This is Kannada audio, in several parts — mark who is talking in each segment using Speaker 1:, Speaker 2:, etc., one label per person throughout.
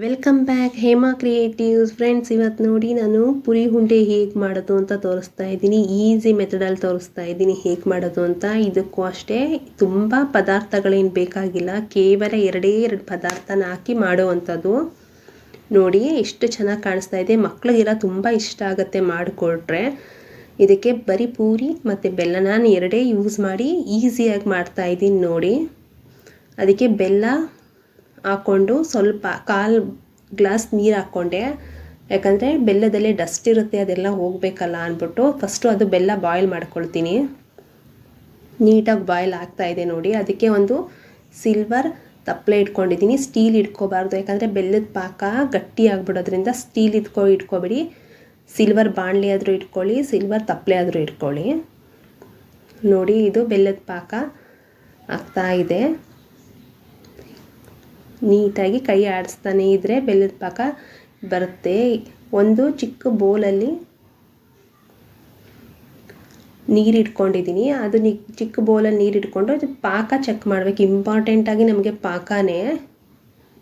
Speaker 1: Welcome back Hema creatives friends. ಇವತ್ತು ನೋಡಿ ನಾನು ಪುರಿ ಉಂಡೆ ಹೇಗೆ ಮಾಡೋದು ಅಂತ ತೋರಿಸ್ತಾ ಇದ್ದೀನಿ. ಈಸಿ ಮೆಥಡಲ್ಲಿ ತೋರಿಸ್ತಾ ಇದ್ದೀನಿ ಹೇಗೆ ಮಾಡೋದು ಅಂತ. ಇದಕ್ಕೂ ಅಷ್ಟೇ ತುಂಬ ಪದಾರ್ಥಗಳೇನು ಬೇಕಾಗಿಲ್ಲ, ಕೇವಲ ಎರಡೇ ಪದಾರ್ಥನ ಹಾಕಿ ಮಾಡುವಂಥದ್ದು. ನೋಡಿ ಎಷ್ಟು ಚೆನ್ನಾಗಿ ಕಾಣಿಸ್ತಾ ಇದೆ, ಮಕ್ಕಳಿಗೆಲ್ಲ ತುಂಬ ಇಷ್ಟ ಆಗುತ್ತೆ ಮಾಡಿಕೊಟ್ರೆ. ಇದಕ್ಕೆ ಬರೀ ಪೂರಿ ಮತ್ತು ಬೆಲ್ಲ ನಾನು ಎರಡೇ ಯೂಸ್ ಮಾಡಿ ಈಸಿಯಾಗಿ ಮಾಡ್ತಾಯಿದ್ದೀನಿ ನೋಡಿ. ಅದಕ್ಕೆ ಬೆಲ್ಲ ಹಾಕ್ಕೊಂಡು ಸ್ವಲ್ಪ ಕಾಲು ಗ್ಲಾಸ್ ನೀರು ಹಾಕ್ಕೊಂಡೆ, ಯಾಕಂದರೆ ಬೆಲ್ಲದಲ್ಲೇ ಡಸ್ಟ್ ಇರುತ್ತೆ ಅದೆಲ್ಲ ಹೋಗಬೇಕಲ್ಲ ಅಂದ್ಬಿಟ್ಟು ಫಸ್ಟು ಅದು ಬೆಲ್ಲ ಬಾಯ್ಲ್ ಮಾಡ್ಕೊಳ್ತೀನಿ. ನೀಟಾಗಿ ಬಾಯ್ಲ್ ಆಗ್ತಾಯಿದೆ ನೋಡಿ. ಅದಕ್ಕೆ ಒಂದು ಸಿಲ್ವರ್ ತಪ್ಪಲೆ ಇಟ್ಕೊಂಡಿದ್ದೀನಿ, ಸ್ಟೀಲ್ ಇಟ್ಕೋಬಾರ್ದು, ಯಾಕಂದರೆ ಬೆಲ್ಲದ ಪಾಕ ಗಟ್ಟಿ ಆಗಿಬಿಡೋದ್ರಿಂದ ಸ್ಟೀಲ್ ಇಟ್ಕೊಬೇಡಿ. ಸಿಲ್ವರ್ ಬಾಣಲೆ ಆದರೂ ಇಟ್ಕೊಳ್ಳಿ, ಸಿಲ್ವರ್ ತಪ್ಪಲೆ ಆದರೂ ಇಟ್ಕೊಳ್ಳಿ. ನೋಡಿ ಇದು ಬೆಲ್ಲದ ಪಾಕ ಆಗ್ತಾಯಿದೆ. ನೀಟಾಗಿ ಕೈ ಆಡಿಸ್ತಾನೆ ಇದ್ದರೆ ಬೆಲ್ಲದ ಪಾಕ ಬರುತ್ತೆ. ಒಂದು ಚಿಕ್ಕ ಬೌಲಲ್ಲಿ ನೀರು ಇಟ್ಕೊಂಡಿದ್ದೀನಿ, ಅದು ಚಿಕ್ಕ ಬೌಲಲ್ಲಿ ನೀರು ಇಟ್ಕೊಂಡು ಅದು ಪಾಕ ಚೆಕ್ ಮಾಡಬೇಕು. ಇಂಪಾರ್ಟೆಂಟಾಗಿ ನಮಗೆ ಪಾಕನೇ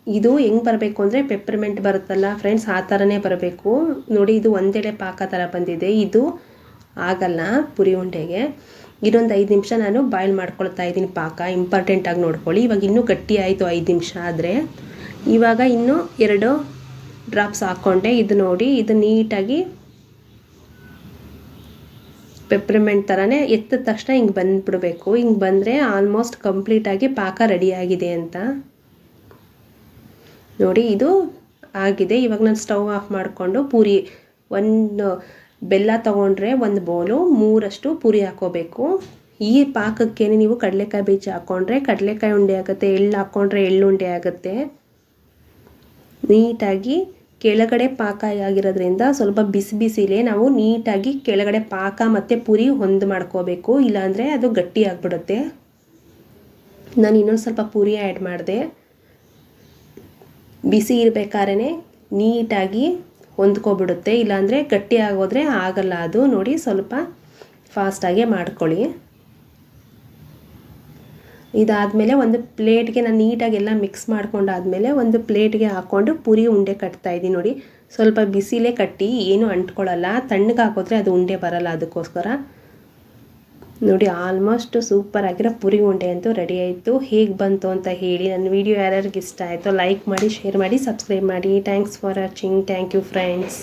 Speaker 1: ಇದು ಹೆಂಗೆ ಬರಬೇಕು ಅಂದರೆ ಪೆಪ್ಪರ್ಮೆಂಟ್ ಬರುತ್ತಲ್ಲ ಫ್ರೆಂಡ್ಸ್, ಆ ಥರನೇ ಬರಬೇಕು ನೋಡಿ. ಇದು ಒಂದೆಡೆ ಪಾಕ ಥರ ಬಂದಿದೆ, ಇದು ಆಗಲ್ಲ ಪುರಿ ಉಂಡೆಗೆ. ಇನ್ನೊಂದು 5 ನಿಮಿಷ ನಾನು ಬಾಯ್ಲ್ ಮಾಡ್ಕೊಳ್ತಾ ಇದ್ದೀನಿ. ಪಾಕ ಇಂಪಾರ್ಟೆಂಟಾಗಿ ನೋಡ್ಕೊಳ್ಳಿ. ಇವಾಗ ಇನ್ನೂ ಗಟ್ಟಿ ಆಯಿತು 5 ನಿಮಿಷ ಆದರೆ. ಇವಾಗ ಇನ್ನೂ 2 ಡ್ರಾಪ್ಸ್ ಹಾಕ್ಕೊಂಡೆ. ಇದು ನೋಡಿ, ಇದು ನೀಟಾಗಿ ಪೆಪ್ಪರ್ಮೆಂಟ್ ಥರನೇ ಎತ್ತಿದ ತಕ್ಷಣ ಹಿಂಗೆ ಬಂದುಬಿಡಬೇಕು. ಹಿಂಗೆ ಬಂದರೆ ಆಲ್ಮೋಸ್ಟ್ ಕಂಪ್ಲೀಟಾಗಿ ಪಾಕ ರೆಡಿಯಾಗಿದೆ ಅಂತ ನೋಡಿ. ಇದು ಆಗಿದೆ. ಇವಾಗ ನಾನು ಸ್ಟವ್ ಆಫ್ ಮಾಡಿಕೊಂಡು ಪೂರಿ ಒಂದು ಬೆಲ್ಲ ತೊಗೊಂಡ್ರೆ 1 ಬೌಲು 3 ಪೂರಿ ಹಾಕ್ಕೋಬೇಕು. ಈ ಪಾಕಕ್ಕೆ ನೀವು ಕಡಲೆಕಾಯಿ ಬೀಜ ಹಾಕ್ಕೊಂಡ್ರೆ ಕಡಲೆಕಾಯಿ ಉಂಡೆ ಆಗುತ್ತೆ, ಎಳ್ಳು ಹಾಕ್ಕೊಂಡ್ರೆ ಎಳ್ಳು ಉಂಡೆ ಆಗುತ್ತೆ. ನೀಟಾಗಿ ಕೆಳಗಡೆ ಪಾಕ ಆಗಿರೋದ್ರಿಂದ ಸ್ವಲ್ಪ ಬಿಸಿ ಬಿಸಿಲೇ ನಾವು ನೀಟಾಗಿ ಕೆಳಗಡೆ ಪಾಕ ಮತ್ತು ಪೂರಿ ಹೊಂದು ಮಾಡ್ಕೋಬೇಕು, ಇಲ್ಲಾಂದರೆ ಅದು ಗಟ್ಟಿ ಆಗಿಬಿಡುತ್ತೆ. ನಾನು ಇನ್ನೊಂದು ಸ್ವಲ್ಪ ಪೂರಿ ಆ್ಯಡ್ ಮಾಡಿದೆ. ಬಿಸಿ ಇರಬೇಕಾದ್ರೆ ನೀಟಾಗಿ ಹೊಂದ್ಕೊಬಿಡುತ್ತೆ, ಇಲ್ಲಾಂದರೆ ಗಟ್ಟಿ ಆಗೋದ್ರೆ ಆಗಲ್ಲ ಅದು. ನೋಡಿ ಸ್ವಲ್ಪ ಫಾಸ್ಟಾಗೆ ಮಾಡ್ಕೊಳ್ಳಿ. ಇದಾದಮೇಲೆ ಒಂದು ಪ್ಲೇಟ್ಗೆ ನಾನು ನೀಟಾಗಿ ಎಲ್ಲ ಮಿಕ್ಸ್ ಮಾಡ್ಕೊಂಡಾದಮೇಲೆ ಒಂದು ಪ್ಲೇಟ್ಗೆ ಹಾಕ್ಕೊಂಡು ಪೂರಿ ಉಂಡೆ ಕಟ್ತಾಯಿದ್ದೀನಿ ನೋಡಿ. ಸ್ವಲ್ಪ ಬಿಸಿಲೇ ಕಟ್ಟಿ, ಏನು ಅಂಟ್ಕೊಳ್ಳಲ್ಲ. ತಣ್ಣಗೆ ಹಾಕಿದ್ರೆ ಅದು ಉಂಡೆ ಬರಲ್ಲ, ಅದಕ್ಕೋಸ್ಕರ ನೋಡಿ. ಆಲ್ಮೋಸ್ಟ್ ಸೂಪರ್ ಆಗಿರೋ ಪುರಿ ಉಂಡೆ ಅಂತೂ ರೆಡಿ ಆಯಿತು. ಹೇಗೆ ಬಂತು ಅಂತ ಹೇಳಿ. ನನ್ನ ವಿಡಿಯೋ ಯಾರ್ಯಾರಿಗೆ ಇಷ್ಟ ಆಯಿತು ಲೈಕ್ ಮಾಡಿ, ಶೇರ್ ಮಾಡಿ, ಸಬ್ಸ್ಕ್ರೈಬ್ ಮಾಡಿ. Thanks for watching. Thank you friends.